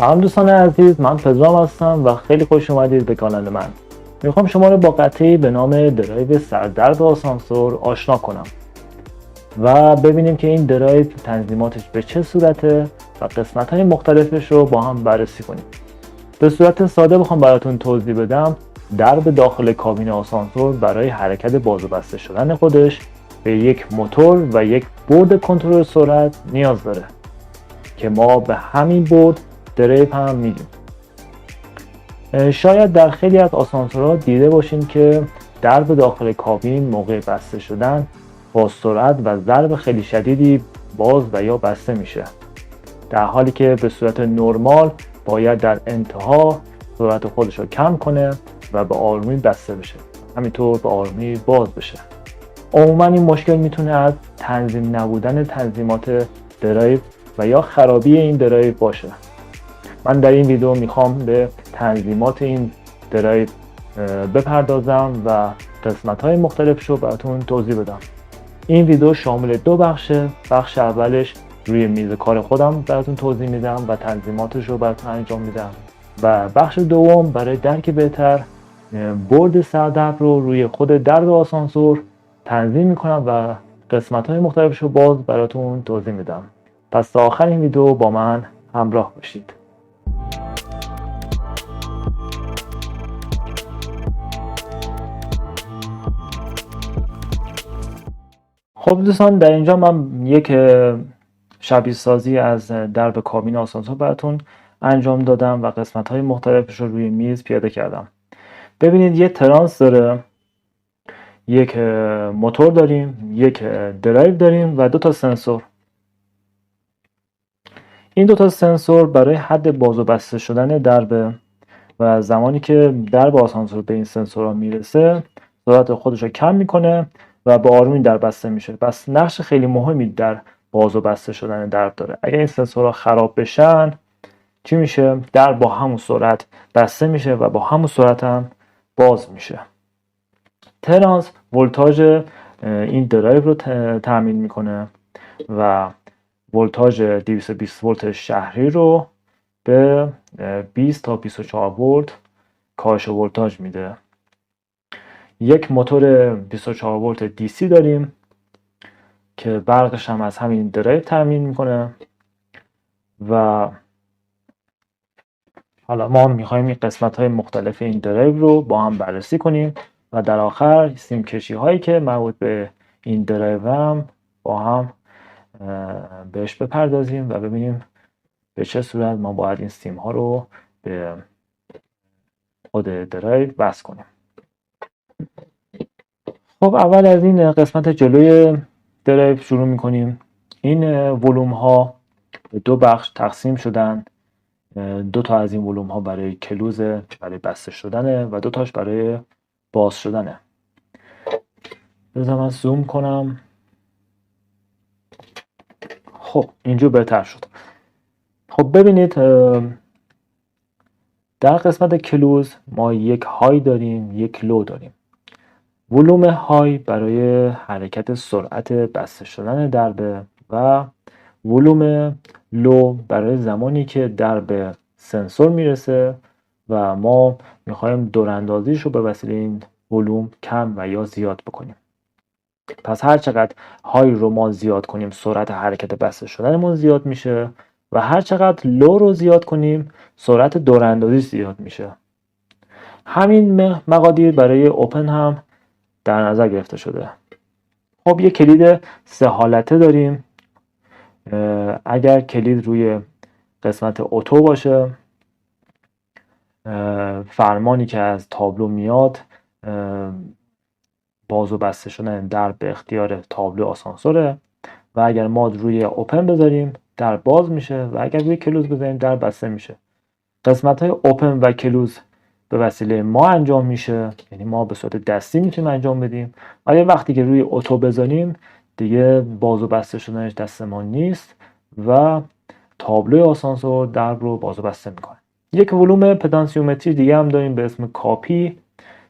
سلام دوستان عزیز، من پدرام هستم و خیلی خوش اومدید به کانال من. میخوام شما رو با قطعه‌ای به نام درایو سردرد آسانسور آشنا کنم و ببینیم که این درایو تنظیماتش به چه صورته و قسمت‌های مختلفش رو با هم بررسی کنیم. به صورت ساده بخوام براتون توضیح بدم، درب داخل کابین آسانسور برای حرکت باز و بسته شدن خودش به یک موتور و یک بورد کنترل سرعت نیاز داره که ما به همین بورد درایو هم میگیم. شاید در خیلی از آسانسورها دیده باشین که درب داخل کابین موقع بسته شدن با سرعت و ضرب خیلی شدیدی باز و یا بسته میشه، در حالی که به صورت نرمال باید در انتها سرعت خودش رو کم کنه و به آرومی بسته بشه، همینطور به آرومی باز بشه. عموما این مشکل میتونه از تنظیم نبودن تنظیمات درایو و یا خرابی این درایو باشه. من در این ویدیو میخوام به تنظیمات این درایو بپردازم و قسمت‌های مختلفش رو براتون توضیح بدم. این ویدیو شامل دو بخشه. بخش اولش روی میز کار خودم براتون توضیح میدم و تنظیماتش رو براتون انجام میدم و بخش دوم برای درک بهتر بورد سردرب رو روی خود درب آسانسور تنظیم میکنم و قسمت‌های مختلفش رو باز براتون توضیح میدم. پس تا آخر این ویدیو با من همراه باشید. خب دوستان، در اینجا من یک شبیه سازی از درب کابین آسانسور براتون انجام دادم و قسمت‌های مختلفش رو روی میز پیاده کردم. ببینید یه ترانس داره، یک موتور داریم، یک درایو داریم و دو تا سنسور. این دو تا سنسور برای حد باز و بسته شدن درب و زمانی که درب آسانسور به این سنسورها میرسه سرعت خودش رو کم میکنه و به آرومی در بسته میشه. پس نقش خیلی مهمی در باز و بسته شدن درب داره. اگر این سنسورها خراب بشن چی میشه؟ درب با همون سرعت بسته میشه و با همون سرعت هم باز میشه. ترانس ولتاژ این درایو رو تامین میکنه و ولتاژ 220 ولت شهری رو به 20 تا 24 ولت کاهش ولتاژ میده. یک موتور 24 ولت دی سی داریم که برقش هم از همین درایو تامین میکنه و حالا ما میخوایم این قسمت های مختلف این درایو رو با هم بررسی کنیم و در آخر سیم کشی هایی که مربوط به این درایو هم با هم بهش بپردازیم و ببینیم به چه صورت ما باید این سیم ها رو به خود درایو وصل کنیم. خب اول از این قسمت جلوی درایو شروع میکنیم. این ولوم ها به دو بخش تقسیم شدن. دو تا از این ولوم ها برای کلوز برای بسته شدنه و دو تاش برای باز شدنه. بذار من زوم کنم. خب اینجا بهتر شد. خب ببینید در قسمت کلوز ما یک های داریم، یک لو داریم. ولوم های برای حرکت سرعت بسته شدن درب و ولوم لو برای زمانی که درب سنسور میرسه و ما میخوایم دوراندازیش رو به وسیله این ولوم کم و یا زیاد بکنیم. پس هر چقدر های رو ما زیاد کنیم سرعت حرکت بسته شدنمون زیاد میشه و هر چقدر لو رو زیاد کنیم سرعت دوراندازی زیاد میشه. همین مقادیر برای اوپن هم در نظر گرفته شده. خب یک کلید سه حالته داریم. اگر کلید روی قسمت اتو باشه فرمانی که از تابلو میاد باز و بسته شدن در به اختیار تابلو آسانسوره و اگر ما روی اوپن بذاریم در باز میشه و اگر روی کلوز بذاریم در بسته میشه. قسمت های اوپن و کلوز به وسیله ما انجام میشه، یعنی ما به صورت دستی میتونیم انجام بدیم، ولی وقتی که روی اتو بذاریم دیگه باز و بسته شدنش دست ما نیست و تابلو آسانسور درب رو باز و بسته میکنه. یک ولوم پتانسیومتری دیگه هم داریم به اسم کاپی.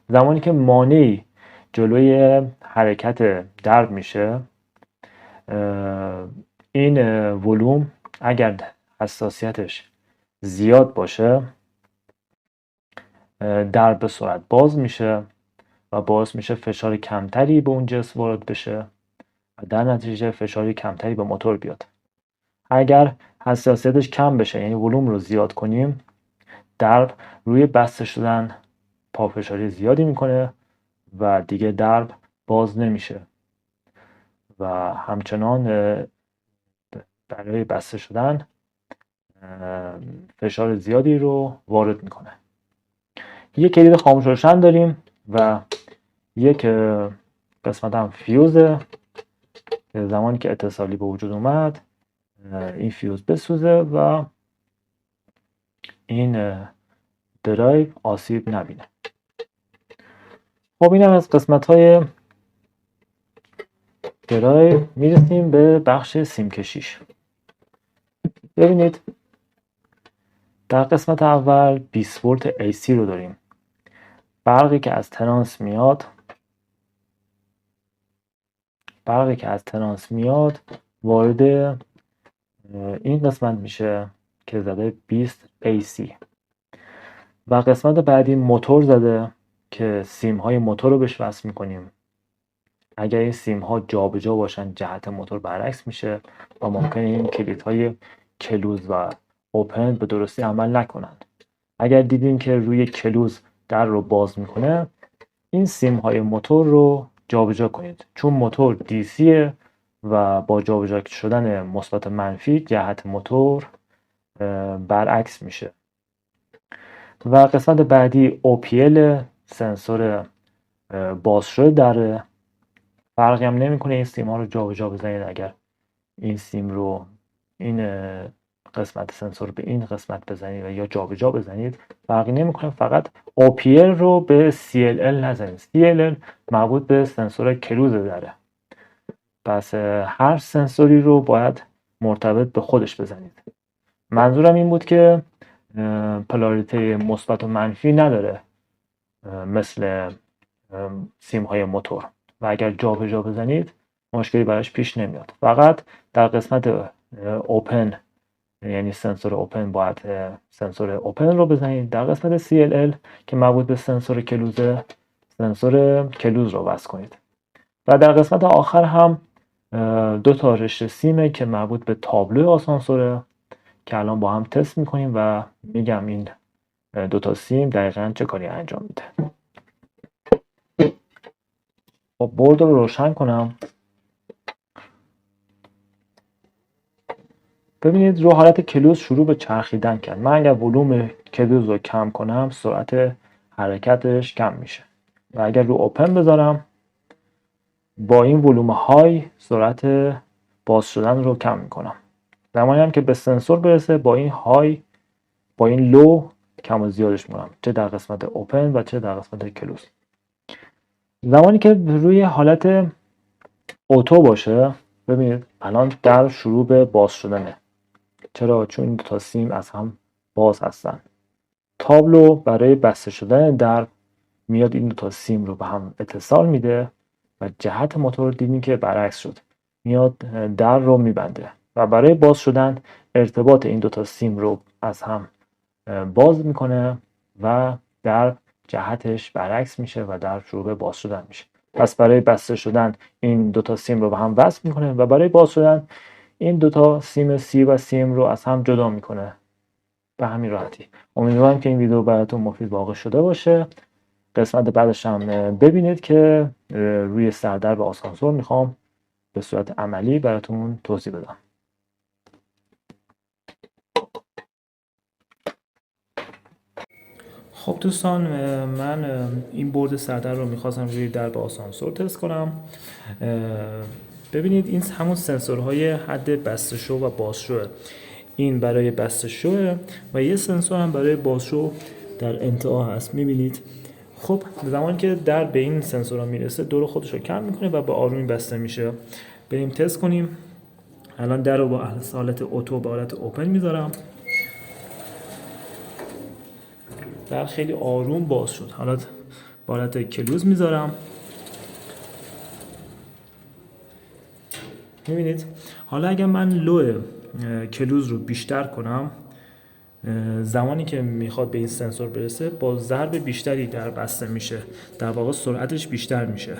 زمانی که مانعی جلوی حرکت درب میشه این ولوم اگر حساسیتش زیاد باشه در به سرعت باز میشه و باعث میشه فشار کمتری به اون جسم وارد بشه و در نتیجه فشار کمتری به موتور بیاد. اگر حساسیتش کم بشه، یعنی ولوم رو زیاد کنیم، درب روی بسته شدن پافشاری زیادی میکنه و دیگه درب باز نمیشه و همچنان برای بسته شدن فشار زیادی رو وارد میکنه. یک کلید خاموش روشن داریم و یک قسمت هم فیوزه که زمانی که اتصالی به وجود اومد این فیوز بسوزه و این درایو آسیب نبینه. خب این هم از قسمت های درایو. میرسیم به بخش سیم کشیش. ببینید در قسمت اول 20 ولت AC رو داریم. برقی که از ترانس میاد وارد این قسمت میشه که زده 20 AC و قسمت بعدی موتور زده که سیم های موتور رو بهش وصل میکنیم. اگر این سیم ها جابجا باشن جهت موتور برعکس میشه و ممکنه این کلیدهای کلوز و اوپن به درستی عمل نکنن. اگر دیدین که روی کلوز در رو باز میکنه، این سیم های موتور رو جابجا کنید، چون موتور دیسیه و با جابجا شدن مثبت منفی جهت موتور برعکس میشه. و قسمت بعدی OPL سنسور باز شده داره. فرقی هم نمیکنه این سیم ها رو جابجا بزنید. اگر این سیم رو این قسمت سنسور به این قسمت بزنید و یا جابجا بزنید فرقی نمیکنه، فقط OPL رو به CLL نزنید. CLL مربوط به سنسور کلوز داره، پس هر سنسوری رو باید مرتبط به خودش بزنید. منظورم این بود که پلاریته مثبت و منفی نداره مثل سیم های موتور و اگر جابجا بزنید مشکلی براش پیش نمیاد. فقط در قسمت اوپن، یعنی سنسور اوپن، باید سنسور اوپن رو بزنید. در قسمت CLL که مربوط به سنسور کلوزه، سنسور کلوز رو وصل کنید. و در قسمت آخر هم 2 تا رشته سیمه که مربوط به تابلو آسانسوره که الان با هم تست میکنیم و میگم این 2 تا سیم دقیقا چه کاری انجام میده. خب بورد رو روشن کنم. ببینید رو حالت کلوز شروع به چرخیدن کرد. من اگر ولوم کلوز رو کم کنم سرعت حرکتش کم میشه و اگر رو اوپن بذارم با این ولوم های سرعت باز شدن رو کم میکنم. زمانی هم که به سنسور برسه با این های، با این لو کم و زیادش میکنم، چه در قسمت اوپن و چه در قسمت کلوز. زمانی که روی حالت اوتو باشه، ببینید الان در شروع به باز شدنه. چرا؟ چون این 2 تا سیم از هم باز هستن. تابلو برای بسته شدن در میاد این 2 تا سیم رو به هم اتصال میده و جهت موتور دیدیم که برعکس شد، میاد در رو میبنده و برای باز شدن ارتباط این 2 تا سیم رو از هم باز میکنه و در جهتش برعکس میشه و در شروع به باز شدن میشه. پس برای بسته شدن این 2 تا سیم رو به هم وصل میکنه و برای باز شدن این 2 تا سیم C و CM رو از هم جدا میکنه به همین راحتی. امیدوارم که این ویدیو براتون مفید واقع شده باشه. قسمت بعدش هم ببینید که روی سردرب آسانسور میخوام به صورت عملی براتون توضیح بدم. خب دوستان، من این بورد سردرب رو میخواستم روی درب آسانسور تست کنم. ببینید این همون سنسورهای حد بسته‌شو و بازشوه. این برای بسته‌شوه و یه سنسور هم برای بازشو در انتها هست. میبینید خب زمانی که در به این سنسورها میرسه دور خودش رو کم میکنه و به آرومی بسته میشه. بریم تست کنیم. الان در رو با حالت اوتو به حالت اوپن میذارم. در خیلی آروم باز شد. حالت کلوز میذارم. میبینید حالا اگر من لو کلوز رو بیشتر کنم زمانی که میخواد به این سنسور برسه با ضرب بیشتری در بسته میشه، در واقع سرعتش بیشتر میشه.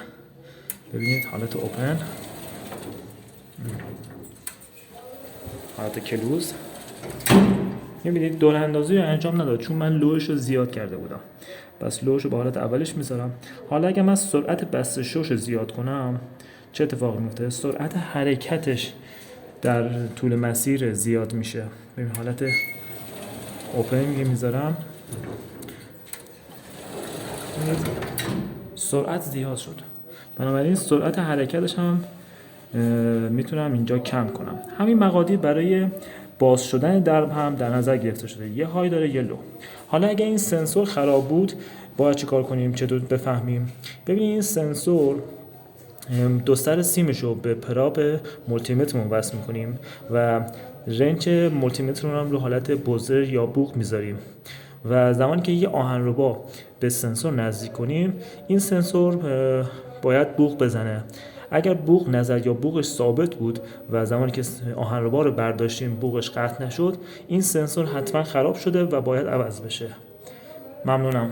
ببینید حالت اوپن، حالت کلوز، میبینید دور اندازی رو انجام نداد چون من لوش رو زیاد کرده بودم. پس لوش رو به حالت اولش میذارم. حالا اگه من سرعت بسته شوش رو زیاد کنم چه اتفاقی میفته؟ سرعت حرکتش در طول مسیر زیاد میشه. ببین حالت اوپن میذارم، سرعت زیاد شد، بنابراین سرعت حرکتش هم میتونم اینجا کم کنم. همین مقادیر برای باز شدن درب هم در نظر گرفته شده، یه های داره یه لو. حالا اگه این سنسور خراب بود باید چی کار کنیم؟ چطور بفهمیم؟ ببینید این سنسور دو سر سیمش رو به پراپ مولتیمترمون وصل میکنیم و رنج مولتیمترمون رو حالت بزر یا بوق میذاریم و زمانی که یه آهنربا به سنسور نزدیک کنیم این سنسور باید بوق بزنه. اگر بوق نزد یا بوقش ثابت بود و زمانی که آهنربا رو برداشتیم بوقش قطع نشد این سنسور حتما خراب شده و باید عوض بشه. ممنونم.